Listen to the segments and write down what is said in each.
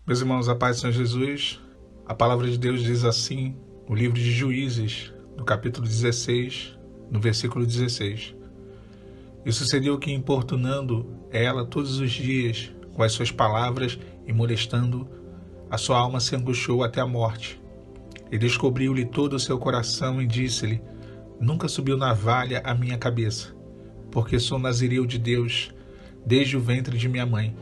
Meus irmãos, a paz do Senhor Jesus, a palavra de Deus diz assim, no livro de Juízes, no capítulo 16, no versículo 16. E sucedeu que, importunando ela todos os dias com as suas palavras e molestando, a sua alma se angustiou até a morte. E descobriu-lhe todo o seu coração e disse-lhe: Nunca subiu navalha à minha cabeça, porque sou nazireu de Deus desde o ventre de minha mãe.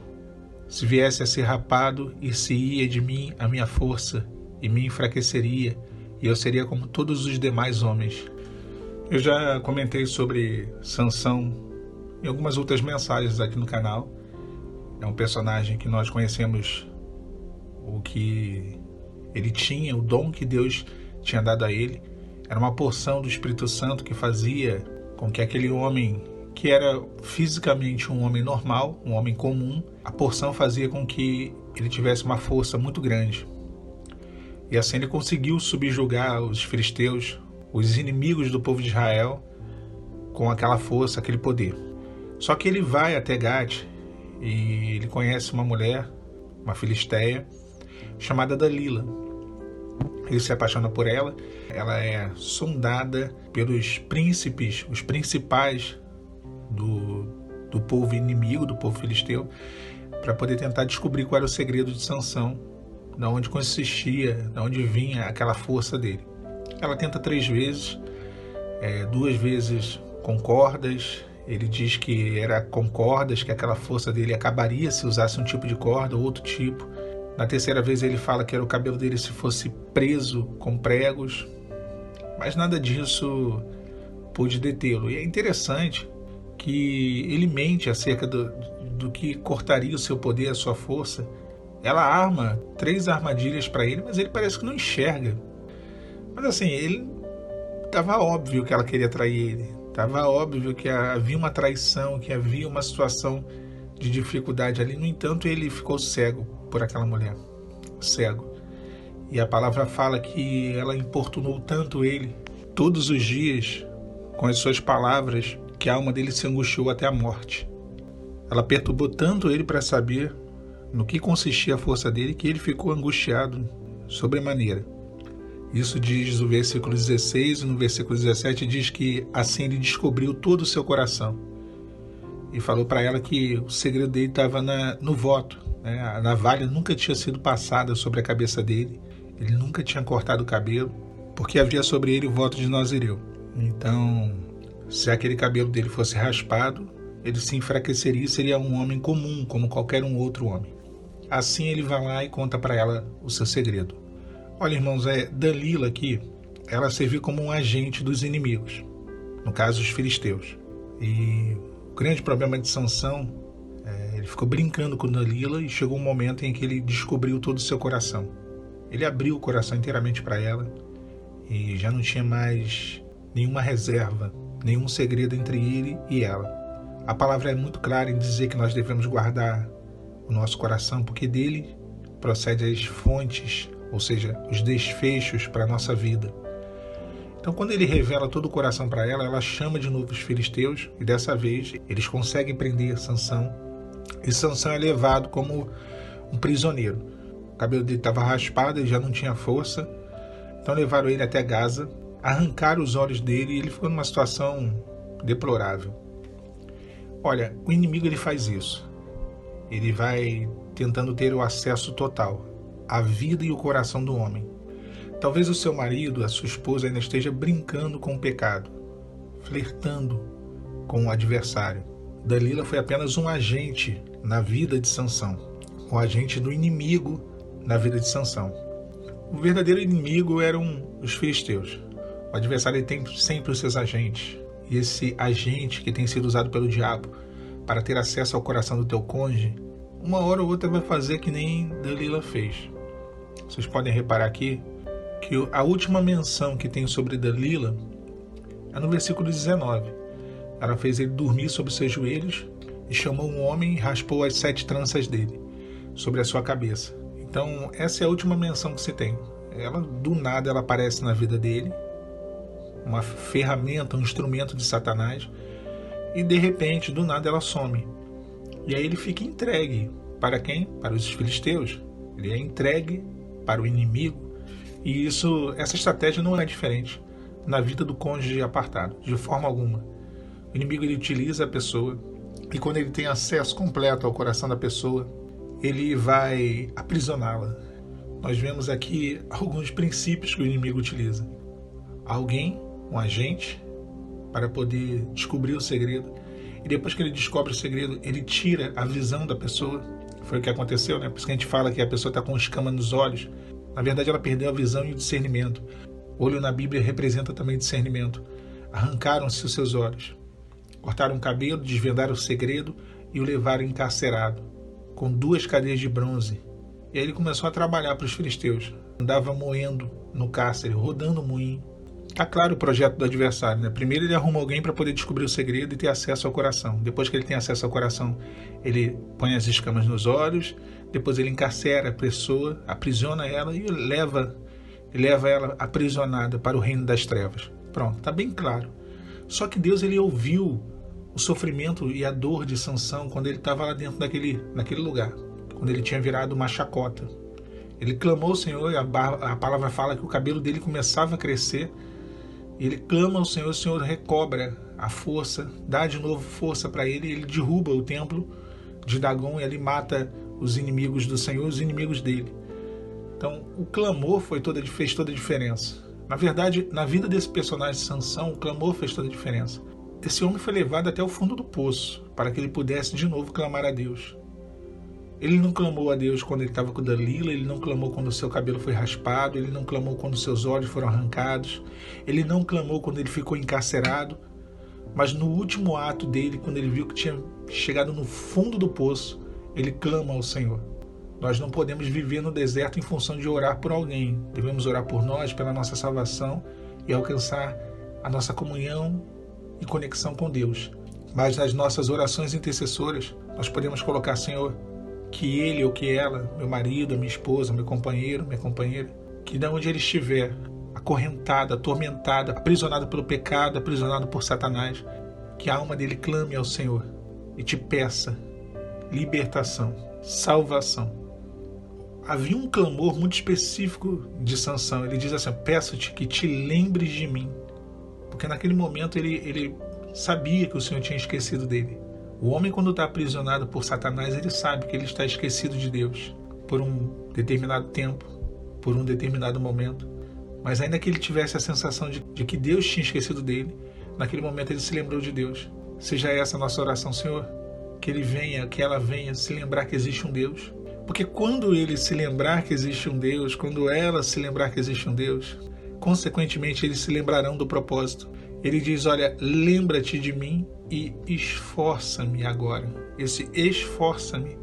Se viesse a ser rapado, ir-se-ia de mim a minha força, e me enfraqueceria, e eu seria como todos os demais homens. Eu já comentei sobre Sansão em algumas outras mensagens aqui no canal. É um personagem que nós conhecemos o que ele tinha, o dom que Deus tinha dado a ele. Era uma porção do Espírito Santo que fazia com que aquele homem, que era fisicamente um homem normal, um homem comum, a porção fazia com que ele tivesse uma força muito grande. E assim ele conseguiu subjugar os filisteus, os inimigos do povo de Israel, com aquela força, aquele poder. Só que ele vai até Gate e ele conhece uma mulher, uma filisteia, chamada Dalila. Ele se apaixona por ela. Ela é sondada pelos príncipes, os principais do povo inimigo, do povo filisteu, para poder tentar descobrir qual era o segredo de Sansão, de onde consistia, de onde vinha aquela força dele. Ela tenta 3 vezes, 2 vezes com cordas. Ele diz que era com cordas, que aquela força dele acabaria se usasse um tipo de corda ou outro tipo. Na 3ª vez ele fala que era o cabelo dele se fosse preso com pregos, mas nada disso pôde detê-lo. E é interessante que ele mente acerca do que cortaria o seu poder, a sua força. Ela arma 3 armadilhas para ele, mas ele parece que não enxerga. Mas assim, ele estava óbvio que ela queria trair ele. Estava óbvio que havia uma traição, que havia uma situação de dificuldade ali. No entanto, ele ficou cego por aquela mulher. Cego. E a palavra fala que ela importunou tanto ele, todos os dias, com as suas palavras, que a alma dele se angustiou até a morte. Ela perturbou tanto ele para saber no que consistia a força dele, que ele ficou angustiado sobremaneira. Isso diz o versículo 16, e no versículo 17 diz que assim ele descobriu todo o seu coração. E falou para ela que o segredo dele estava no voto. Né? A navalha nunca tinha sido passada sobre a cabeça dele, ele nunca tinha cortado o cabelo, porque havia sobre ele o voto de nazireu. Então, se aquele cabelo dele fosse raspado, ele se enfraqueceria e seria um homem comum, como qualquer um outro homem. Assim ele vai lá e conta para ela o seu segredo. Olha, irmãos, Dalila aqui, ela serviu como um agente dos inimigos, no caso os filisteus. E o grande problema de Sansão, ele ficou brincando com Dalila e chegou um momento em que ele descobriu todo o seu coração. Ele abriu o coração inteiramente para ela e já não tinha mais nenhuma reserva, nenhum segredo entre ele e ela. A palavra é muito clara em dizer que nós devemos guardar o nosso coração, porque dele procede as fontes, ou seja, os desfechos para a nossa vida. Então, quando ele revela todo o coração para ela, ela chama de novo os filisteus, e dessa vez eles conseguem prender Sansão, e Sansão é levado como um prisioneiro. O cabelo dele estava raspado, ele já não tinha força, então levaram ele até Gaza, arrancaram os olhos dele, e ele ficou numa situação deplorável. Olha, o inimigo ele faz isso. Ele vai tentando ter o acesso total à vida e o coração do homem. Talvez o seu marido, a sua esposa ainda esteja brincando com o pecado, flertando com o adversário. Dalila foi apenas um agente na vida de Sansão, um agente do inimigo na vida de Sansão. O verdadeiro inimigo eram os filisteus. O adversário tem sempre os seus agentes. E esse agente que tem sido usado pelo diabo para ter acesso ao coração do teu cônjuge, uma hora ou outra vai fazer que nem Dalila fez. Vocês podem reparar aqui que a última menção que tem sobre Dalila é no versículo 19. Ela fez ele dormir sobre seus joelhos e chamou um homem e raspou as 7 tranças dele sobre a sua cabeça. Então essa é a última menção que se tem. Ela, do nada, ela aparece na vida dele, uma ferramenta, um instrumento de Satanás, e de repente, do nada, ela some. E aí ele fica entregue para quem? Para os filisteus. ele é entregue para o inimigo. E essa estratégia não é diferente na vida do cônjuge apartado, de forma alguma. O inimigo, ele utiliza a pessoa, e quando ele tem acesso completo ao coração da pessoa, ele vai aprisioná-la. Nós vemos aqui alguns princípios que o inimigo utiliza. Alguém, um agente, para poder descobrir o segredo, e depois que ele descobre o segredo, ele tira a visão da pessoa. Foi o que aconteceu, né? Por isso que a gente fala que a pessoa está com escama nos olhos. Na verdade, ela perdeu a visão e o discernimento. Olho na Bíblia representa também discernimento. Arrancaram-se os seus olhos, cortaram o cabelo, desvendaram o segredo e o levaram encarcerado, com 2 cadeias de bronze. E aí ele começou a trabalhar para os filisteus. Andava moendo no cárcere, rodando o moinho. Está claro o projeto do adversário, né? Primeiro ele arruma alguém para poder descobrir o segredo e ter acesso ao coração. Depois que ele tem acesso ao coração, ele põe as escamas nos olhos. Depois ele encarcera a pessoa, aprisiona ela e leva ela aprisionada para o reino das trevas. Pronto, está bem claro. Só que Deus, ele ouviu o sofrimento e a dor de Sansão quando ele estava lá dentro naquele lugar, quando ele tinha virado uma chacota. Ele clamou ao Senhor, e a palavra fala que o cabelo dele começava a crescer. Ele clama ao Senhor, o Senhor recobra a força, dá de novo força para ele, e ele derruba o templo de Dagon e ele mata os inimigos do Senhor, os inimigos dele. Então, o clamor fez toda a diferença. Na verdade, na vida desse personagem Sansão, o clamor fez toda a diferença. Esse homem foi levado até o fundo do poço, para que ele pudesse de novo clamar a Deus. Ele não clamou a Deus quando ele estava com Dalila, ele não clamou quando o seu cabelo foi raspado, ele não clamou quando seus olhos foram arrancados, ele não clamou quando ele ficou encarcerado, mas no último ato dele, quando ele viu que tinha chegado no fundo do poço, ele clama ao Senhor. Nós não podemos viver no deserto em função de orar por alguém. Devemos orar por nós, pela nossa salvação e alcançar a nossa comunhão e conexão com Deus. Mas nas nossas orações intercessoras, nós podemos colocar, Senhor, que ele ou que ela, meu marido, minha esposa, meu companheiro, minha companheira, que de onde ele estiver, acorrentado, atormentado, aprisionado pelo pecado, aprisionado por Satanás, que a alma dele clame ao Senhor e te peça libertação, salvação. Havia um clamor muito específico de Sansão. Ele diz assim: peço-te que te lembres de mim. Porque naquele momento ele sabia que o Senhor tinha esquecido dele. O homem, quando está aprisionado por Satanás, ele sabe que ele está esquecido de Deus por um determinado tempo, por um determinado momento. Mas ainda que ele tivesse a sensação de que Deus tinha esquecido dele, naquele momento ele se lembrou de Deus. Seja essa a nossa oração, Senhor, que ela venha se lembrar que existe um Deus. Porque quando ele se lembrar que existe um Deus, quando ela se lembrar que existe um Deus, consequentemente eles se lembrarão do propósito. Ele diz: olha, lembra-te de mim e esforça-me agora. Esse esforça-me,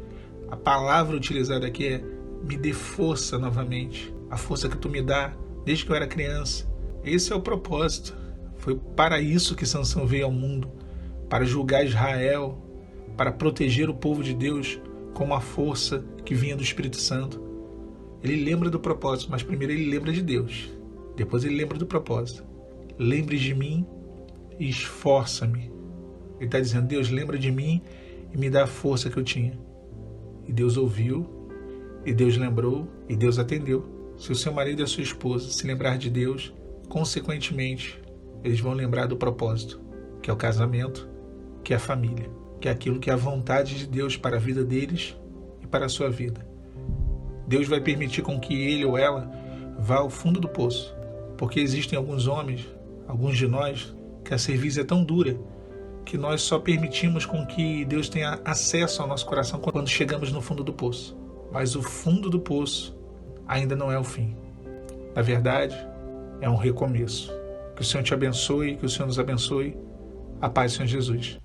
a palavra utilizada aqui é me dê força novamente. A força que tu me dá desde que eu era criança. Esse é o propósito. Foi para isso que Sansão veio ao mundo, para julgar Israel, para proteger o povo de Deus com uma força que vinha do Espírito Santo. Ele lembra do propósito, mas primeiro ele lembra de Deus. Depois ele lembra do propósito. Lembre de mim e esforça-me. Ele está dizendo: Deus, lembra de mim e me dá a força que eu tinha. E Deus ouviu, e Deus lembrou, e Deus atendeu. Se o seu marido e a sua esposa se lembrar de Deus, consequentemente, eles vão lembrar do propósito, que é o casamento, que é a família, que é aquilo que é a vontade de Deus para a vida deles e para a sua vida. Deus vai permitir com que ele ou ela vá ao fundo do poço, porque existem alguns homens, alguns de nós, que a cerviz é tão dura que nós só permitimos com que Deus tenha acesso ao nosso coração quando chegamos no fundo do poço. Mas o fundo do poço ainda não é o fim. Na verdade, é um recomeço. Que o Senhor te abençoe, que o Senhor nos abençoe. A paz do Senhor Jesus.